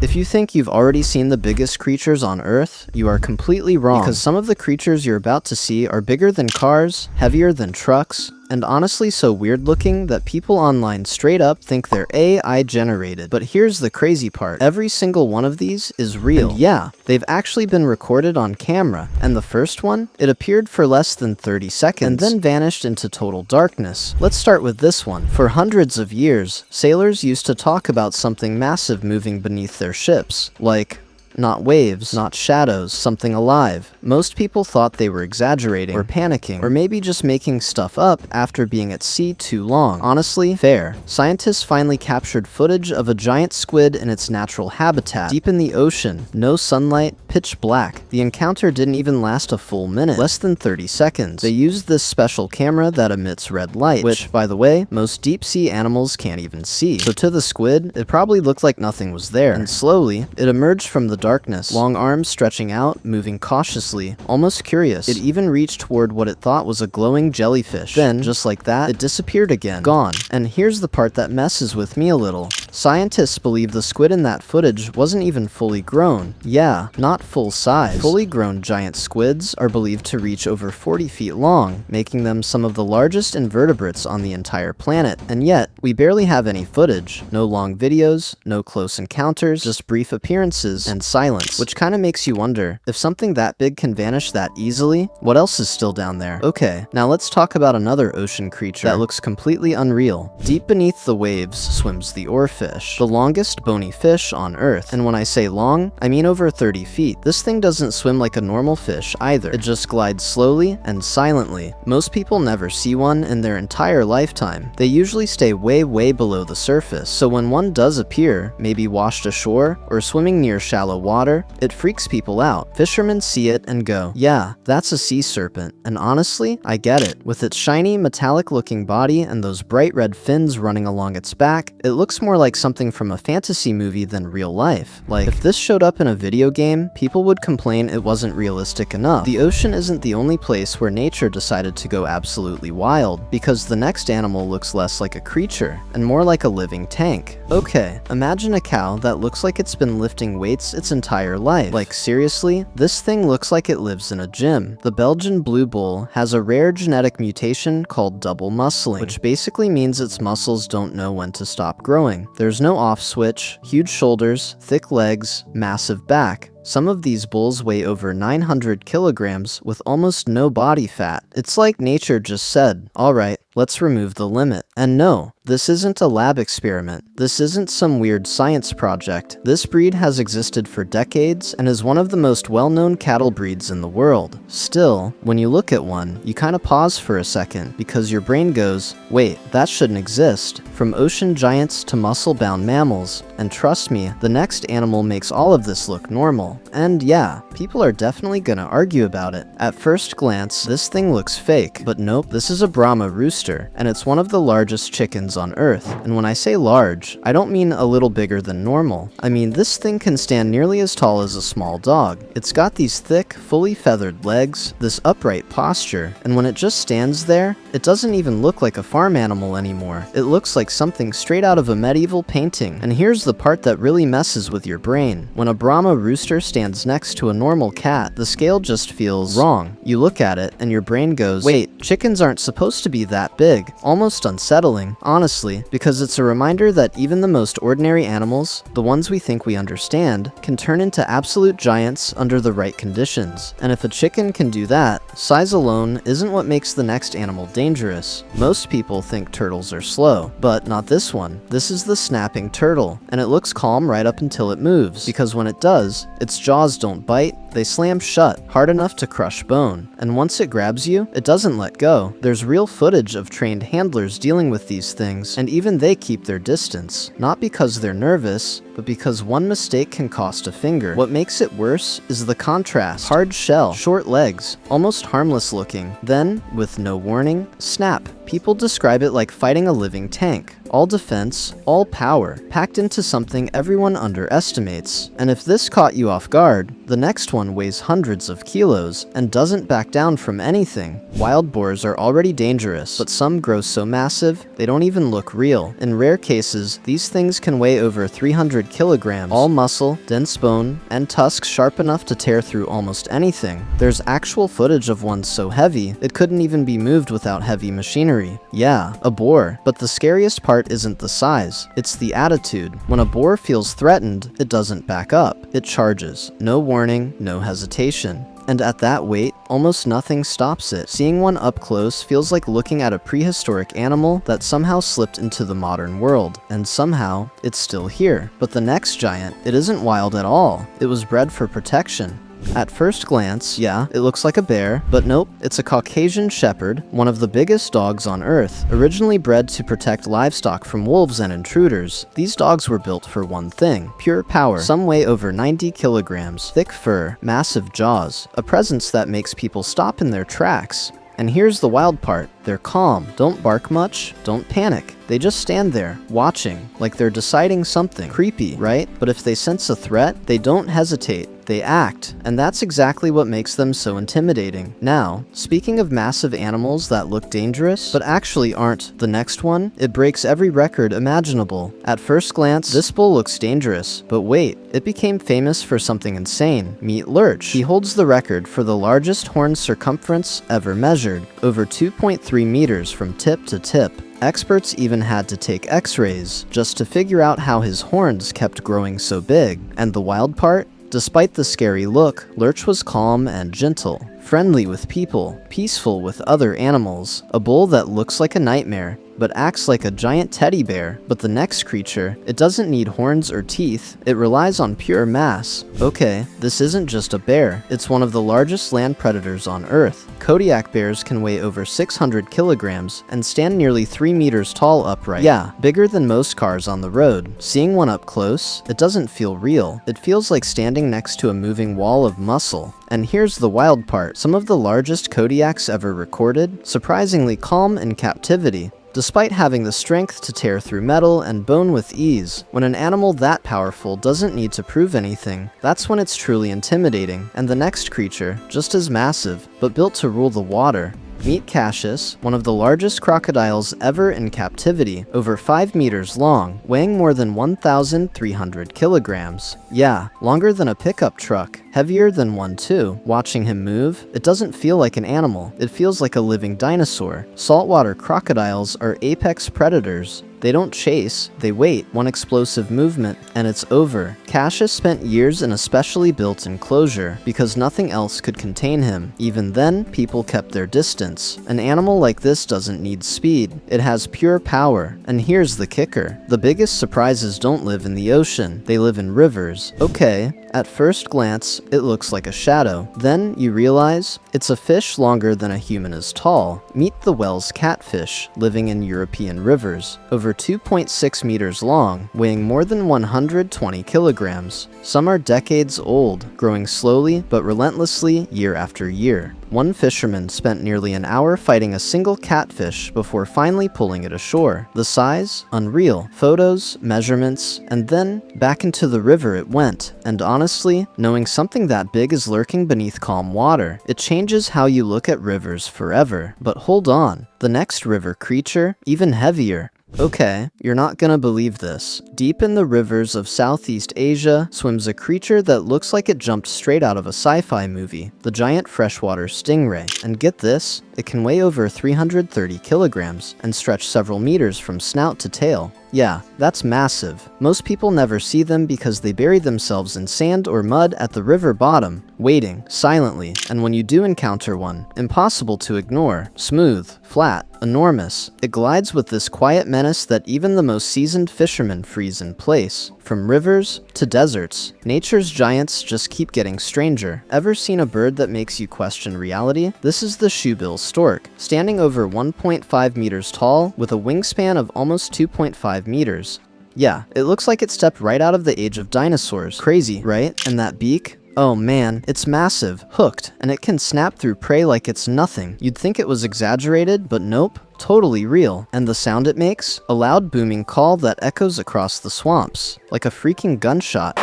If you think you've already seen the biggest creatures on Earth, you are completely wrong, because some of the creatures you're about to see are bigger than cars, heavier than trucks, and honestly so weird looking that people online straight up think they're AI generated. But here's the crazy part. Every single one of these is real. And yeah, they've actually been recorded on camera. And the first one, it appeared for less than 30 seconds and then vanished into total darkness. Let's start with this one. For hundreds of years, sailors used to talk about something massive moving beneath their ships, like not waves, not shadows, something alive. Most people thought they were exaggerating, or panicking, or maybe just making stuff up after being at sea too long. Honestly, fair. Scientists finally captured footage of a giant squid in its natural habitat, deep in the ocean, no sunlight, pitch black. The encounter didn't even last a full minute, less than 30 seconds. They used this special camera that emits red light, which, by the way, most deep-sea animals can't even see. So to the squid, it probably looked like nothing was there, and slowly, it emerged from the darkness, long arms stretching out, moving cautiously, almost curious. It even reached toward what it thought was a glowing jellyfish. Then, just like that, it disappeared again. Gone. And here's the part that messes with me a little. Scientists believe the squid in that footage wasn't even fully grown. Yeah, not full size. Fully grown giant squids are believed to reach over 40 feet long, making them some of the largest invertebrates on the entire planet. And yet, we barely have any footage. No long videos, no close encounters, just brief appearances and silence, which kind of makes you wonder, if something that big can vanish that easily, what else is still down there? Okay, now let's talk about another ocean creature that looks completely unreal. Deep beneath the waves swims the oarfish, the longest bony fish on Earth. And when I say long, I mean over 30 feet. This thing doesn't swim like a normal fish either. It just glides slowly and silently. Most people never see one in their entire lifetime. They usually stay way below the surface, so when one does appear, maybe washed ashore or swimming near shallow water, it freaks people out. Fishermen see it and go, yeah, that's a sea serpent. And honestly, I get it. With its shiny, metallic looking body and those bright red fins running along its back, it looks more like something from a fantasy movie than real life. Like, if this showed up in a video game, people would complain it wasn't realistic enough. The ocean isn't the only place where nature decided to go absolutely wild, because the next animal looks less like a creature and more like a living tank. Okay, imagine a cow that looks like it's been lifting weights its entire life. Like, seriously, this thing looks like it lives in a gym. The Belgian blue bull has a rare genetic mutation called double muscling, which basically means its muscles don't know when to stop growing. There's no off switch, huge shoulders, thick legs, massive back. Some of these bulls weigh over 900 kilograms with almost no body fat. It's like nature just said, alright, let's remove the limit. And no, this isn't a lab experiment. This isn't some weird science project. This breed has existed for decades and is one of the most well-known cattle breeds in the world. Still, when you look at one, you kind of pause for a second because your brain goes, wait, that shouldn't exist. From ocean giants to muscle-bound mammals. And trust me, the next animal makes all of this look normal. And yeah, people are definitely gonna argue about it. At first glance, this thing looks fake, but nope, this is a Brahma rooster, and it's one of the largest chickens on Earth. And when I say large, I don't mean a little bigger than normal. I mean, this thing can stand nearly as tall as a small dog. It's got these thick, fully feathered legs, this upright posture, and when it just stands there, it doesn't even look like a farm animal anymore. It looks like something straight out of a medieval painting. And here's the part that really messes with your brain. When a Brahma rooster stands next to a normal cat, the scale just feels wrong. You look at it, and your brain goes, wait, chickens aren't supposed to be that big. Almost unsettling, honestly, because it's a reminder that even the most ordinary animals, the ones we think we understand, can turn into absolute giants under the right conditions. And if a chicken can do that, size alone isn't what makes the next animal dangerous. Most people think turtles are slow, but not this one. This is the snapping turtle, and it looks calm right up until it moves, because when it does, its jaws don't bite, they slam shut, hard enough to crush bone. And once it grabs you, it doesn't let go. There's real footage of trained handlers dealing with these things, and even they keep their distance. Not because they're nervous, but because one mistake can cost a finger. What makes it worse is the contrast. Hard shell, short legs, almost harmless looking. Then, with no warning, snap. People describe it like fighting a living tank. All defense, all power, packed into something everyone underestimates. And if this caught you off guard, the next one weighs hundreds of kilos and doesn't back down from anything. Wild boars are already dangerous, but some grow so massive, they don't even look real. In rare cases, these things can weigh over 300 kilograms, all muscle, dense bone, and tusks sharp enough to tear through almost anything. There's actual footage of one so heavy, it couldn't even be moved without heavy machinery. Yeah, a boar. But the scariest part isn't the size, it's the attitude. When a boar feels threatened, it doesn't back up. It charges. No warning, no hesitation. And at that weight, almost nothing stops it. Seeing one up close feels like looking at a prehistoric animal that somehow slipped into the modern world. And somehow, it's still here. But the next giant, it isn't wild at all. It was bred for protection. At first glance, yeah, it looks like a bear, but nope, it's a Caucasian Shepherd, one of the biggest dogs on Earth, originally bred to protect livestock from wolves and intruders. These dogs were built for one thing: pure power. Some weigh over 90 kilograms, thick fur, massive jaws, a presence that makes people stop in their tracks. And here's the wild part. They're calm, don't bark much, don't panic. They just stand there, watching, like they're deciding something. Creepy, right? But if they sense a threat, they don't hesitate. They act, and that's exactly what makes them so intimidating. Now, speaking of massive animals that look dangerous, but actually aren't, the next one, it breaks every record imaginable. At first glance, this bull looks dangerous, but wait, it became famous for something insane. Meet Lurch. He holds the record for the largest horn circumference ever measured, over 2.3 meters from tip to tip. Experts even had to take x-rays just to figure out how his horns kept growing so big. And the wild part? Despite the scary look, Lurch was calm and gentle, friendly with people, peaceful with other animals. A bull that looks like a nightmare, but acts like a giant teddy bear. But the next creature, it doesn't need horns or teeth, it relies on pure mass. Okay, this isn't just a bear, it's one of the largest land predators on Earth. Kodiak bears can weigh over 600 kilograms and stand nearly 3 meters tall upright. Yeah, bigger than most cars on the road. Seeing one up close, it doesn't feel real. It feels like standing next to a moving wall of muscle. And here's the wild part. Some of the largest Kodiaks ever recorded, surprisingly calm in captivity, despite having the strength to tear through metal and bone with ease. When an animal that powerful doesn't need to prove anything, that's when it's truly intimidating. And the next creature, just as massive, but built to rule the water. Meet Cassius, one of the largest crocodiles ever in captivity, over 5 meters long, weighing more than 1,300 kilograms. Yeah, longer than a pickup truck, heavier than one too. Watching him move, it doesn't feel like an animal, it feels like a living dinosaur. Saltwater crocodiles are apex predators. They don't chase, they wait. One explosive movement, and it's over. Cassius spent years in a specially built enclosure, because nothing else could contain him. Even then, people kept their distance. An animal like this doesn't need speed. It has pure power. And here's the kicker. The biggest surprises don't live in the ocean. They live in rivers. Okay, at first glance, it looks like a shadow. Then you realize it's a fish longer than a human is tall. Meet the Wels catfish, living in European rivers. Over 2.6 meters long, weighing more than 120 kilograms. Some are decades old, growing slowly but relentlessly year after year. One fisherman spent nearly an hour fighting a single catfish before finally pulling it ashore. The size? Unreal. Photos, measurements, and then back into the river it went. And honestly, knowing something that big is lurking beneath calm water, it changes how you look at rivers forever. But hold on, the next river creature, even heavier. Okay, you're not gonna believe this. Deep in the rivers of Southeast Asia swims a creature that looks like it jumped straight out of a sci-fi movie, the giant freshwater stingray. And get this, it can weigh over 330 kilograms and stretch several meters from snout to tail. Yeah, that's massive. Most people never see them because they bury themselves in sand or mud at the river bottom, waiting, silently. And when you do encounter one, impossible to ignore. Smooth, flat, enormous. It glides with this quiet menace that even the most seasoned fishermen freeze in place. From rivers to deserts, nature's giants just keep getting stranger. Ever seen a bird that makes you question reality? This is the shoebill stork, standing over 1.5 meters tall with a wingspan of almost 2.5 meters. Yeah, it looks like it stepped right out of the age of dinosaurs. Crazy, right? And that beak? Oh man, it's massive, hooked, and it can snap through prey like it's nothing. You'd think it was exaggerated, but nope. Totally real. And the sound it makes? A loud booming call that echoes across the swamps, like a freaking gunshot.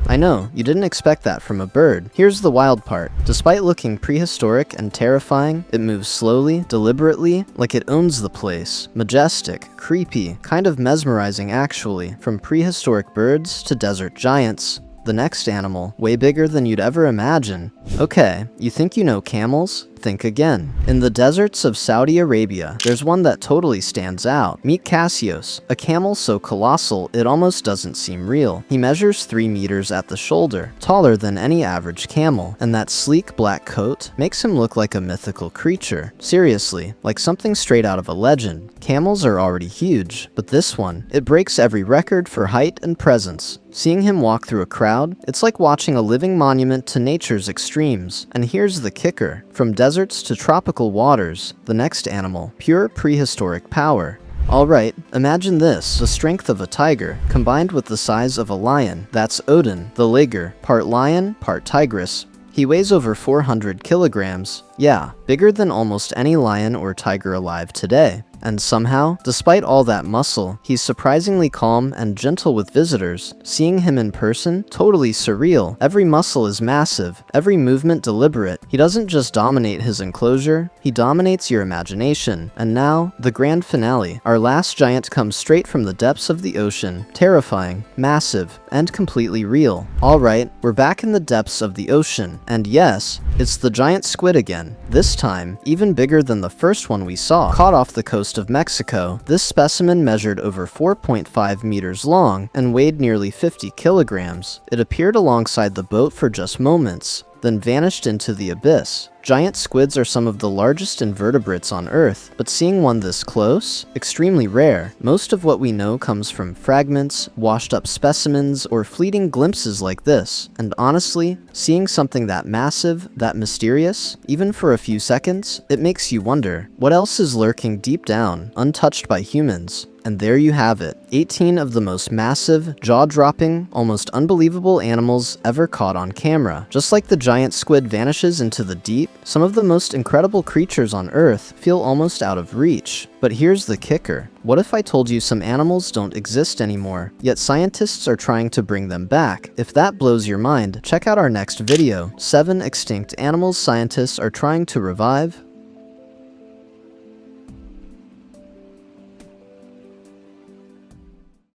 I know, you didn't expect that from a bird. Here's the wild part. Despite looking prehistoric and terrifying, it moves slowly, deliberately, like it owns the place. Majestic, creepy, kind of mesmerizing actually. From prehistoric birds to desert giants. The next animal, way bigger than you'd ever imagine. Okay, you think you know camels? Think again. In the deserts of Saudi Arabia, there's one that totally stands out. Meet Cassius, a camel so colossal it almost doesn't seem real. He measures 3 meters at the shoulder, taller than any average camel, and that sleek black coat makes him look like a mythical creature. Seriously, like something straight out of a legend. Camels are already huge, but this one, it breaks every record for height and presence. Seeing him walk through a crowd, it's like watching a living monument to nature's extremes. And here's the kicker. From deserts to tropical waters, the next animal, pure prehistoric power. Alright, imagine this, the strength of a tiger, combined with the size of a lion. That's Odin, the Liger, part lion, part tigress. He weighs over 400 kilograms. Yeah, bigger than almost any lion or tiger alive today. And somehow, despite all that muscle, he's surprisingly calm and gentle with visitors. Seeing him in person, totally surreal. Every muscle is massive, every movement deliberate. He doesn't just dominate his enclosure, he dominates your imagination. And now, the grand finale. Our last giant comes straight from the depths of the ocean. Terrifying, massive, and completely real. Alright, we're back in the depths of the ocean. And yes, it's the giant squid again. This time, even bigger than the first one we saw. Caught off the coast of Mexico, this specimen measured over 4.5 meters long and weighed nearly 50 kilograms. It appeared alongside the boat for just moments, then vanished into the abyss. Giant squids are some of the largest invertebrates on Earth, but seeing one this close? Extremely rare. Most of what we know comes from fragments, washed up specimens, or fleeting glimpses like this. And honestly, seeing something that massive, that mysterious, even for a few seconds, it makes you wonder, what else is lurking deep down, untouched by humans? And there you have it, 18 of the most massive, jaw-dropping, almost unbelievable animals ever caught on camera. Just like the giant squid vanishes into the deep, some of the most incredible creatures on Earth feel almost out of reach. But here's the kicker. What if I told you some animals don't exist anymore, yet scientists are trying to bring them back? If that blows your mind, check out our next video, 7 extinct animals scientists are trying to revive.